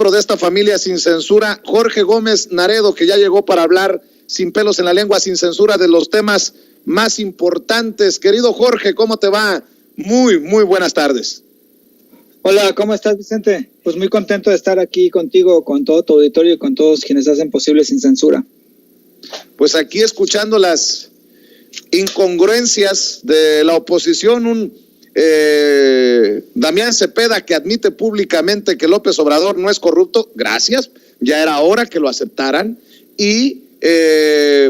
miembro de esta familia sin censura, Jorge Gómez Naredo, que ya llegó para hablar sin pelos en la lengua, sin censura, de los temas más importantes. Querido Jorge, ¿cómo te va? Muy buenas tardes. Hola, ¿cómo estás, Vicente? Pues muy contento de estar aquí contigo, con todo tu auditorio y con todos quienes hacen posible Sin Censura. Pues aquí escuchando las incongruencias de la oposición, Damián Cepeda, que admite públicamente que López Obrador no es corrupto, gracias, ya era hora que lo aceptaran, y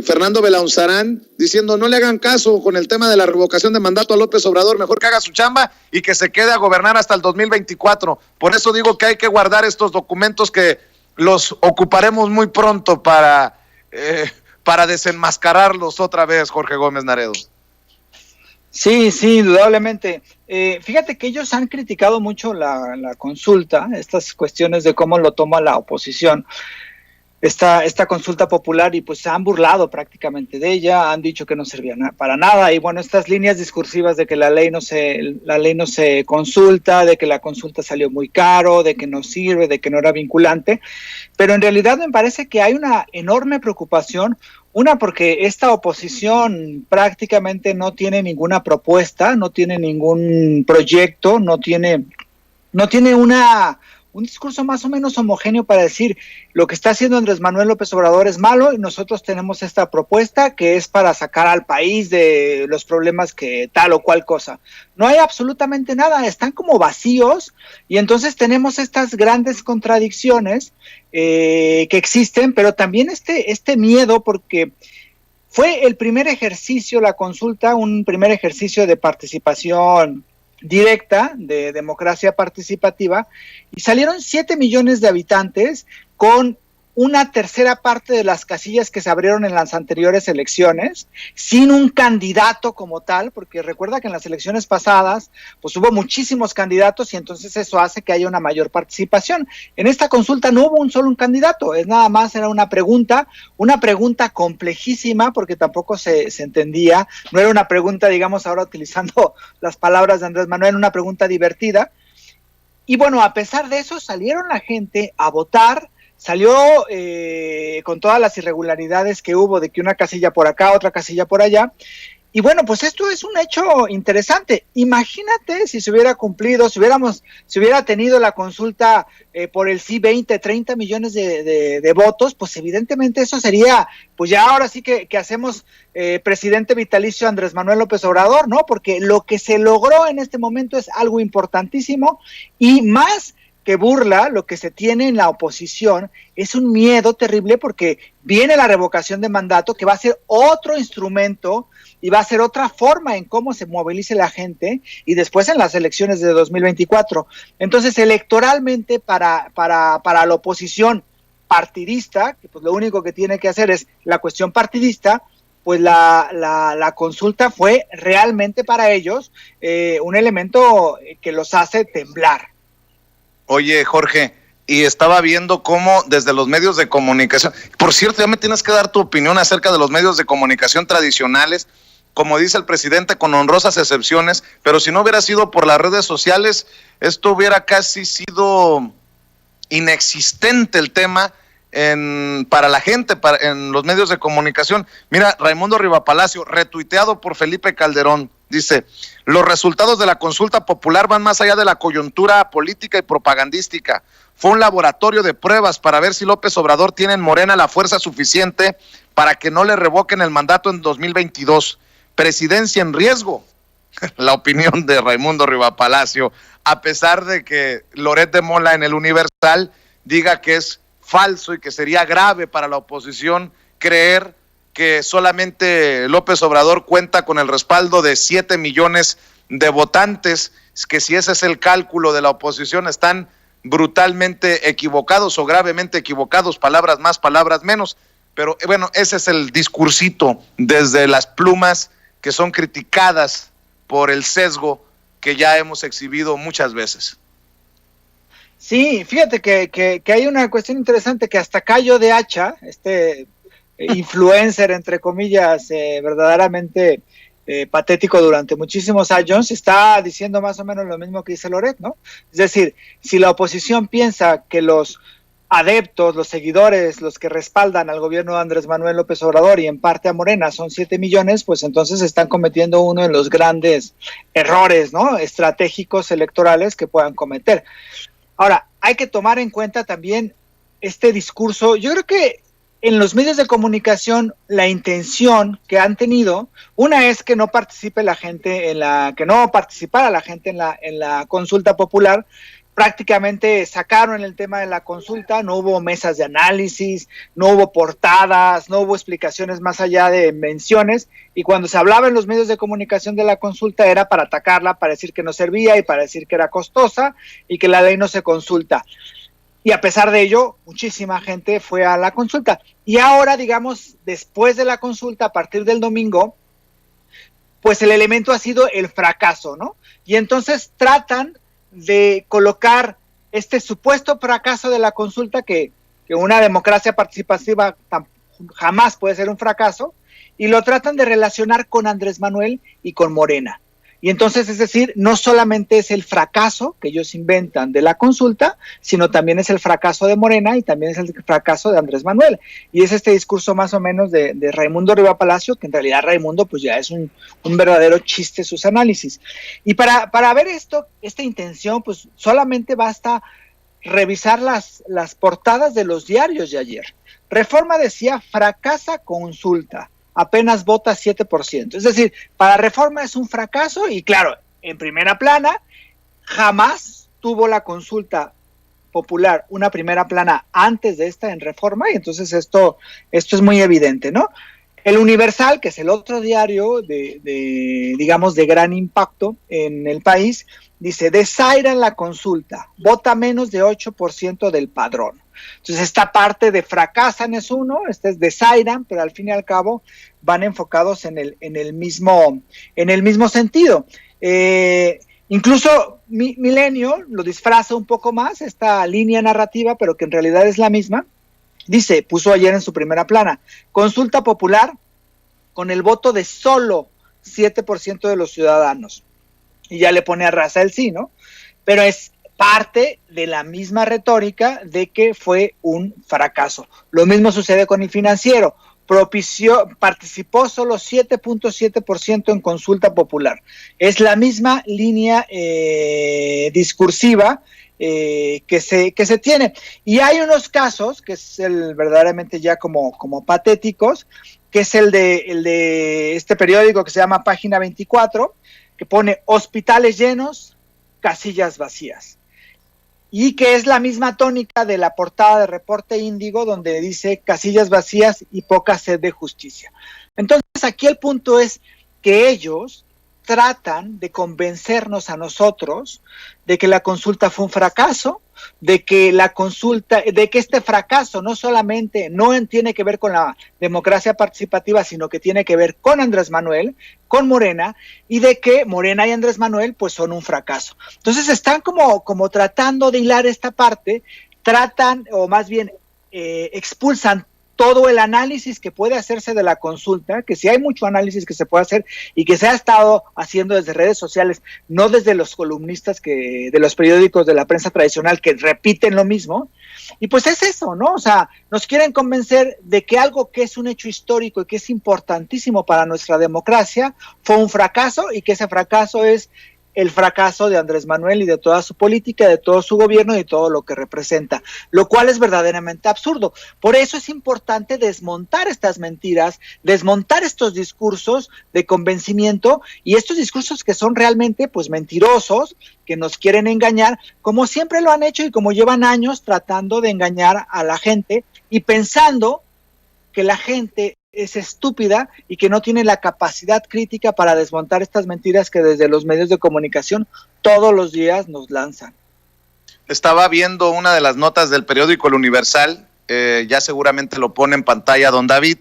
Fernando Belaunzarán diciendo no le hagan caso con el tema de la revocación de mandato a López Obrador, mejor que haga su chamba y que se quede a gobernar hasta el 2024. Por eso digo que hay que guardar estos documentos, que los ocuparemos muy pronto para desenmascararlos otra vez, Jorge Gómez Naredo. Sí, indudablemente. Fíjate que ellos han criticado mucho la consulta, estas cuestiones de cómo lo toma la oposición, esta consulta popular, y pues se han burlado prácticamente de ella, han dicho que no servía para nada, y bueno, estas líneas discursivas de que la ley no se consulta, de que la consulta salió muy caro, de que no sirve, de que no era vinculante, pero en realidad me parece que hay una enorme preocupación. Una, porque esta oposición prácticamente no tiene ninguna propuesta, no tiene ningún proyecto, no tiene un discurso más o menos homogéneo para decir lo que está haciendo Andrés Manuel López Obrador es malo y nosotros tenemos esta propuesta que es para sacar al país de los problemas que tal o cual cosa. No hay absolutamente nada, están como vacíos, y entonces tenemos estas grandes contradicciones que existen, pero también este miedo, porque fue el primer ejercicio, la consulta, un primer ejercicio de participación directa, de democracia participativa, y salieron 7 millones de habitantes con una tercera parte de las casillas que se abrieron en las anteriores elecciones, sin un candidato como tal, porque recuerda que en las elecciones pasadas pues hubo muchísimos candidatos y entonces eso hace que haya una mayor participación. En esta consulta no hubo un solo candidato, nada más era una pregunta complejísima, porque tampoco se entendía, no era una pregunta, digamos ahora utilizando las palabras de Andrés Manuel, una pregunta divertida. Y bueno, a pesar de eso salieron la gente a votar. Salió con todas las irregularidades que hubo, de que una casilla por acá, otra casilla por allá, y bueno, pues esto es un hecho interesante. Imagínate si se hubiera cumplido, si hubiera tenido la consulta por el sí 20, 30 millones de votos, pues evidentemente eso sería, pues ya ahora sí que hacemos presidente vitalicio Andrés Manuel López Obrador, ¿no? Porque lo que se logró en este momento es algo importantísimo, y más que burla, lo que se tiene en la oposición es un miedo terrible, porque viene la revocación de mandato, que va a ser otro instrumento y va a ser otra forma en cómo se movilice la gente, y después en las elecciones de 2024. Entonces, electoralmente, para la oposición partidista, que pues lo único que tiene que hacer es la cuestión partidista, pues la consulta fue realmente para ellos un elemento que los hace temblar. Oye, Jorge, y estaba viendo cómo desde los medios de comunicación, por cierto, ya me tienes que dar tu opinión acerca de los medios de comunicación tradicionales, como dice el presidente, con honrosas excepciones, pero si no hubiera sido por las redes sociales, esto hubiera casi sido inexistente el tema para la gente, en los medios de comunicación. Mira, Raimundo Rivapalacio, retuiteado por Felipe Calderón, dice: los resultados de la consulta popular van más allá de la coyuntura política y propagandística. Fue un laboratorio de pruebas para ver si López Obrador tiene en Morena la fuerza suficiente para que no le revoquen el mandato en 2022. Presidencia en riesgo. La opinión de Raimundo Rivapalacio, a pesar de que Loret de Mola en el Universal diga que es falso y que sería grave para la oposición creer que solamente López Obrador cuenta con el respaldo de 7 millones de votantes, que si ese es el cálculo de la oposición están brutalmente equivocados o gravemente equivocados, palabras más, palabras menos. Pero bueno, ese es el discursito desde las plumas que son criticadas por el sesgo que ya hemos exhibido muchas veces. Sí, fíjate que hay una cuestión interesante, que hasta Cayo de Hacha, influencer, entre comillas, verdaderamente patético durante muchísimos años, está diciendo más o menos lo mismo que dice Loret, ¿no? Es decir, si la oposición piensa que los adeptos, los seguidores, los que respaldan al gobierno de Andrés Manuel López Obrador y en parte a Morena son 7 millones, pues entonces están cometiendo uno de los grandes errores, ¿no?, estratégicos electorales que puedan cometer. Ahora, hay que tomar en cuenta también este discurso. Yo creo que en los medios de comunicación la intención que han tenido, una es que no participe la gente que no participara la gente en la consulta popular. Prácticamente sacaron el tema de la consulta, no hubo mesas de análisis, no hubo portadas, no hubo explicaciones más allá de menciones, y cuando se hablaba en los medios de comunicación de la consulta era para atacarla, para decir que no servía y para decir que era costosa y que la ley no se consulta. Y a pesar de ello, muchísima gente fue a la consulta. Y ahora, digamos, después de la consulta, a partir del domingo, pues el elemento ha sido el fracaso, ¿no? Y entonces tratan de colocar este supuesto fracaso de la consulta, que una democracia participativa jamás puede ser un fracaso, y lo tratan de relacionar con Andrés Manuel y con Morena. Y entonces, es decir, no solamente es el fracaso que ellos inventan de la consulta, sino también es el fracaso de Morena y también es el fracaso de Andrés Manuel. Y es este discurso más o menos de Raimundo Riva Palacio, que en realidad Raimundo pues ya es un verdadero chiste sus análisis. Y para ver esta intención, pues solamente basta revisar las portadas de los diarios de ayer. Reforma decía, fracasa consulta. Apenas vota 7%. Es decir, para Reforma es un fracaso y claro, en primera plana, jamás tuvo la consulta popular una primera plana antes de esta en Reforma, y entonces esto es muy evidente, ¿no? El Universal, que es el otro diario digamos, de gran impacto en el país, dice, desairan la consulta, vota menos de 8% del padrón. Entonces esta parte de fracasan es uno, este es desairan, pero al fin y al cabo van enfocados en el mismo sentido. Incluso Milenio lo disfraza un poco más, esta línea narrativa, pero que en realidad es la misma. Dice, puso ayer en su primera plana, consulta popular con el voto de solo 7% de los ciudadanos. Y ya le pone a raza el sí, ¿no? Pero es parte de la misma retórica de que fue un fracaso. Lo mismo sucede con el Financiero. Participó solo 7.7% en consulta popular. Es la misma línea discursiva que se tiene. Y hay unos casos, que es verdaderamente ya como patéticos, que es el de este periódico que se llama Página 24, que pone hospitales llenos, casillas vacías. Y que es la misma tónica de la portada de Reporte Índigo, donde dice casillas vacías y poca sed de justicia. Entonces aquí el punto es que ellos tratan de convencernos a nosotros de que la consulta fue un fracaso, de que este fracaso no solamente no tiene que ver con la democracia participativa, sino que tiene que ver con Andrés Manuel, con Morena, y de que Morena y Andrés Manuel pues son un fracaso. Entonces están como tratando de hilar esta parte, o más bien expulsan todo el análisis que puede hacerse de la consulta, que sí hay mucho análisis que se puede hacer y que se ha estado haciendo desde redes sociales, no desde los columnistas de los periódicos de la prensa tradicional que repiten lo mismo. Y pues es eso, ¿no? O sea, nos quieren convencer de que algo que es un hecho histórico y que es importantísimo para nuestra democracia fue un fracaso, y que ese fracaso es el fracaso de Andrés Manuel y de toda su política, de todo su gobierno y de todo lo que representa, lo cual es verdaderamente absurdo. Por eso es importante desmontar estas mentiras, desmontar estos discursos de convencimiento y estos discursos que son realmente pues mentirosos, que nos quieren engañar, como siempre lo han hecho y como llevan años tratando de engañar a la gente y pensando que la gente es estúpida y que no tiene la capacidad crítica para desmontar estas mentiras que desde los medios de comunicación todos los días nos lanzan. Estaba viendo una de las notas del periódico El Universal, ya seguramente lo pone en pantalla don David.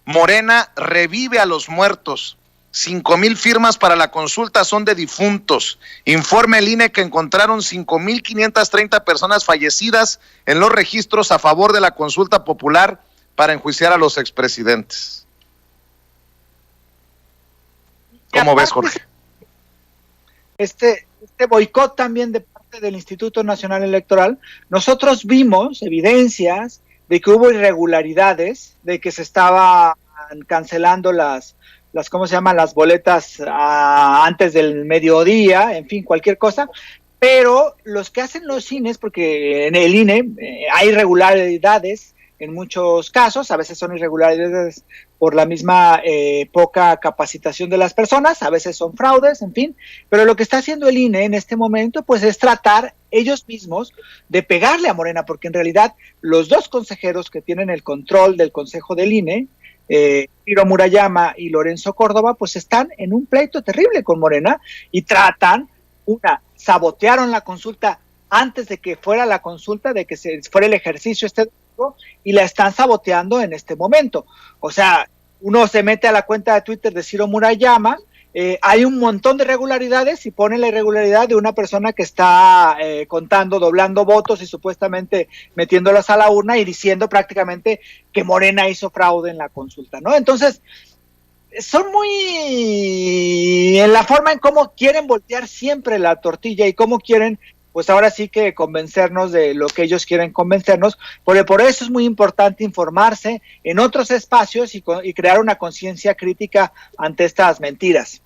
Morena revive a los muertos. 5,000 firmas para la consulta son de difuntos. Informa el INE que encontraron 5,530 personas fallecidas en los registros a favor de la consulta popular para enjuiciar a los expresidentes. ¿Cómo ves, Jorge? Este boicot también de parte del Instituto Nacional Electoral, nosotros vimos evidencias de que hubo irregularidades, de que se estaban cancelando las ¿cómo se llaman? Las boletas antes del mediodía, en fin, cualquier cosa. Pero los que hacen los INEs, porque en el INE hay irregularidades en muchos casos, a veces son irregularidades por la misma poca capacitación de las personas, a veces son fraudes, en fin, pero lo que está haciendo el INE en este momento pues es tratar ellos mismos de pegarle a Morena, porque en realidad los dos consejeros que tienen el control del consejo del INE, Ciro Murayama y Lorenzo Córdoba, pues están en un pleito terrible con Morena y tratan, sabotearon la consulta antes de que fuera la consulta, de que se fuera el ejercicio domingo, y la están saboteando en este momento. O sea, uno se mete a la cuenta de Twitter de Ciro Murayama, hay un montón de irregularidades y pone la irregularidad de una persona que está contando, doblando votos y supuestamente metiéndolas a la urna y diciendo prácticamente que Morena hizo fraude en la consulta, ¿no? Entonces, son muy en la forma en cómo quieren voltear siempre la tortilla y cómo quieren, pues ahora sí que convencernos de lo que ellos quieren convencernos, porque por eso es muy importante informarse en otros espacios y crear una conciencia crítica ante estas mentiras.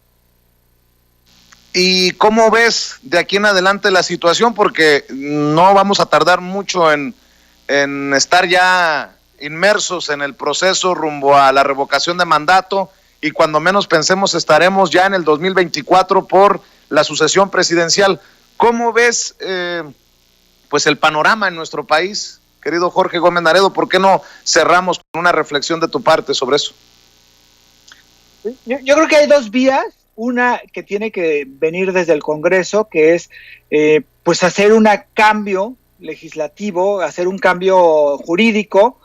¿Y cómo ves de aquí en adelante la situación? Porque no vamos a tardar mucho en estar ya inmersos en el proceso rumbo a la revocación de mandato, y cuando menos pensemos estaremos ya en el 2024 por la sucesión presidencial. ¿Cómo ves pues el panorama en nuestro país, querido Jorge Gómez Naredo? ¿Por qué no cerramos con una reflexión de tu parte sobre eso? Yo creo que hay dos vías. Una que tiene que venir desde el Congreso, que es pues hacer un cambio legislativo, hacer un cambio jurídico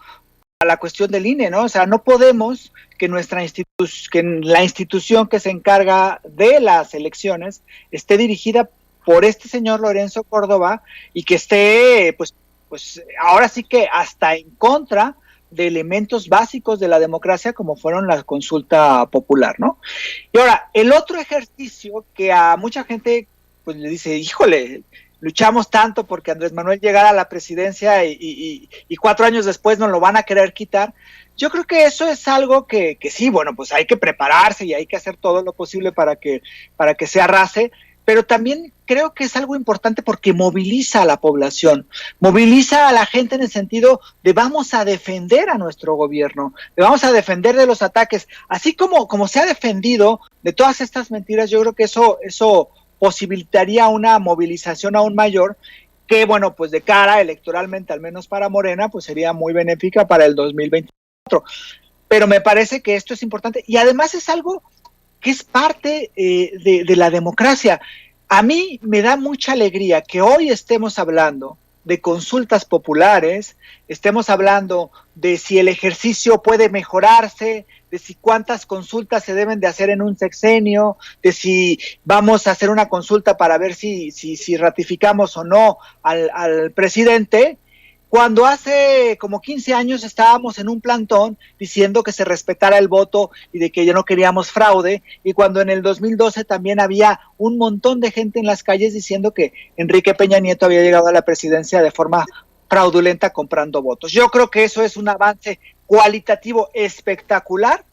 a la cuestión del INE, ¿no? O sea, no podemos que la institución que se encarga de las elecciones esté dirigida por este señor Lorenzo Córdoba y que esté, pues ahora sí que hasta en contra de elementos básicos de la democracia como fueron la consulta popular, ¿no? Y ahora, el otro ejercicio que a mucha gente pues le dice, híjole, luchamos tanto porque Andrés Manuel llegara a la presidencia y 4 años después nos lo van a querer quitar. Yo creo que eso es algo que sí, bueno, pues hay que prepararse y hay que hacer todo lo posible para que se arrase, pero también creo que es algo importante porque moviliza a la población, moviliza a la gente en el sentido de vamos a defender a nuestro gobierno, de vamos a defender de los ataques, así como se ha defendido de todas estas mentiras. Yo creo que eso posibilitaría una movilización aún mayor que, bueno, pues de cara electoralmente, al menos para Morena, pues sería muy benéfica para el 2024. Pero me parece que esto es importante y además es algo que es parte de la democracia. A mí me da mucha alegría que hoy estemos hablando de consultas populares, estemos hablando de si el ejercicio puede mejorarse, de si cuántas consultas se deben de hacer en un sexenio, de si vamos a hacer una consulta para ver si ratificamos o no al presidente, cuando hace como 15 años estábamos en un plantón diciendo que se respetara el voto y de que ya no queríamos fraude, y cuando en el 2012 también había un montón de gente en las calles diciendo que Enrique Peña Nieto había llegado a la presidencia de forma fraudulenta comprando votos. Yo creo que eso es un avance cualitativo espectacular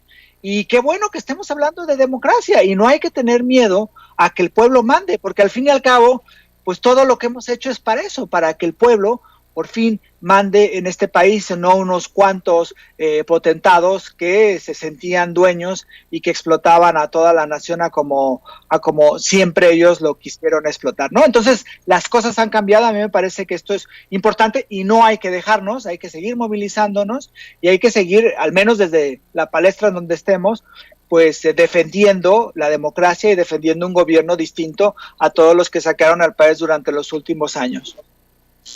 y qué bueno que estemos hablando de democracia y no hay que tener miedo a que el pueblo mande, porque al fin y al cabo, pues todo lo que hemos hecho es para eso, para que el pueblo por fin mande en este país, no unos cuantos potentados que se sentían dueños y que explotaban a toda la nación a como siempre ellos lo quisieron explotar, ¿no? Entonces, las cosas han cambiado. A mí me parece que esto es importante y no hay que dejarnos, hay que seguir movilizándonos y hay que seguir, al menos desde la palestra en donde estemos, pues defendiendo la democracia y defendiendo un gobierno distinto a todos los que sacaron al país durante los últimos años.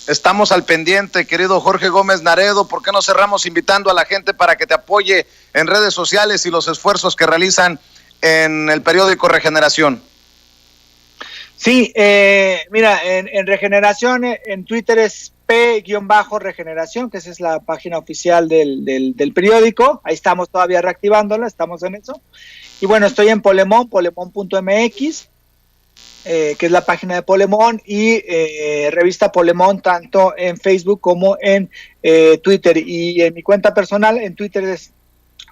Estamos al pendiente, querido Jorge Gómez Naredo. ¿Por qué no cerramos invitando a la gente para que te apoye en redes sociales y los esfuerzos que realizan en el periódico Regeneración? Sí, mira, en Regeneración, en Twitter es P-Regeneración, que esa es la página oficial del periódico. Ahí estamos todavía reactivándola, estamos en eso. Y bueno, estoy en Polemón.mx. que es la página de Polemón, y revista Polemón, tanto en Facebook como en Twitter. Y en mi cuenta personal, en Twitter es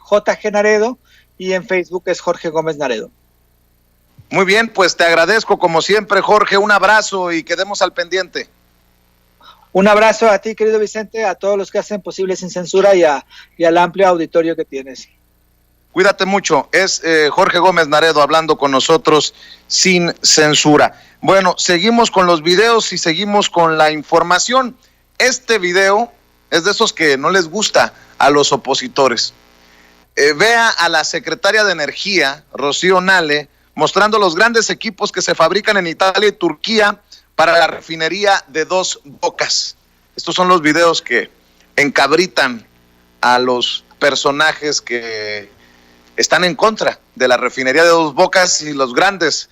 JG Naredo y en Facebook es Jorge Gómez Naredo. Muy bien, pues te agradezco como siempre, Jorge, un abrazo y quedemos al pendiente. Un abrazo a ti, querido Vicente, a todos los que hacen posible Sin Censura y al amplio auditorio que tienes. Cuídate mucho, es Jorge Gómez Naredo hablando con nosotros sin censura. Bueno, seguimos con los videos y seguimos con la información. Este video es de esos que no les gusta a los opositores. Vea a la secretaria de Energía, Rocío Nale, mostrando los grandes equipos que se fabrican en Italia y Turquía para la refinería de Dos Bocas. Estos son los videos que encabritan a los personajes que están en contra de la refinería de Dos Bocas y los grandes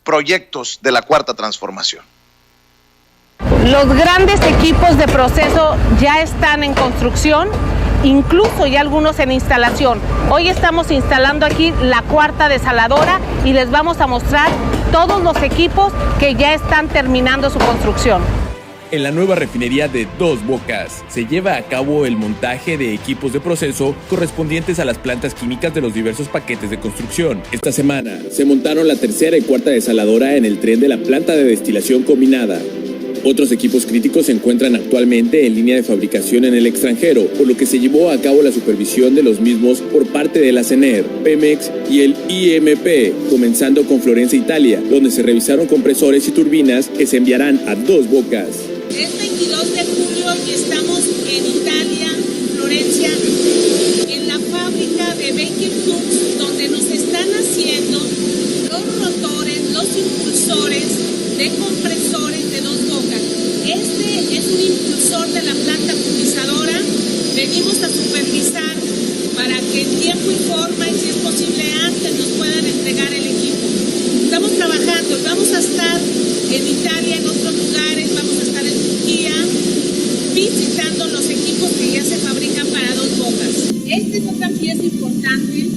proyectos de la Cuarta Transformación. Los grandes equipos de proceso ya están en construcción, incluso ya algunos en instalación. Hoy estamos instalando aquí la cuarta desaladora y les vamos a mostrar todos los equipos que ya están terminando su construcción. En la nueva refinería de Dos Bocas se lleva a cabo el montaje de equipos de proceso correspondientes a las plantas químicas de los diversos paquetes de construcción. Esta semana se montaron la tercera y cuarta desaladora en el tren de la planta de destilación combinada. Otros equipos críticos se encuentran actualmente en línea de fabricación en el extranjero, por lo que se llevó a cabo la supervisión de los mismos por parte de la CENER, Pemex y el IMP, comenzando con Florencia, Italia, donde se revisaron compresores y turbinas que se enviarán a Dos Bocas. Es 22 de julio y estamos en Italia, Florencia, en la fábrica de Baker Hughes, donde nos están haciendo los rotores, los impulsores de compresores de Dos Bocas. Este es un impulsor de la planta pulverizadora. Venimos a supervisar para que en tiempo y forma, y si es posible antes, nos puedan entregar el equipo. Estamos trabajando, vamos a estar en Italia, en otros lugares, vamos a estar en Turquía, visitando los equipos que ya se fabrican para Dos Bocas. Esta es otra pieza importante,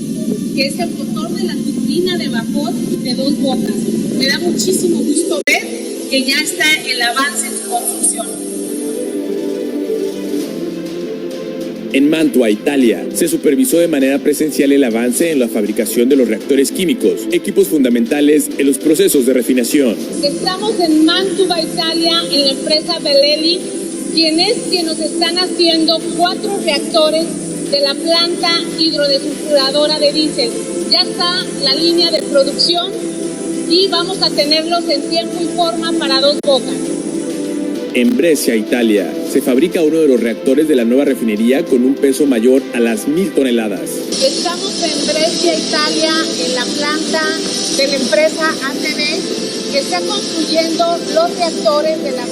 que es el motor de la turbina de vapor de Dos Bocas. Me da muchísimo gusto ver que ya está el avance en su construcción. En Mantua, Italia, se supervisó de manera presencial el avance en la fabricación de los reactores químicos, equipos fundamentales en los procesos de refinación. Estamos en Mantua, Italia, en la empresa Bellelli, quienes nos están haciendo 4 reactores de la planta hidrodesulfuradora de diésel. Ya está la línea de producción y vamos a tenerlos en tiempo y forma para Dos Bocas. En Brescia, Italia, se fabrica uno de los reactores de la nueva refinería con un peso mayor a las 1,000 toneladas. Estamos en Brescia, Italia, en la planta de la empresa ATV, que está construyendo los reactores de la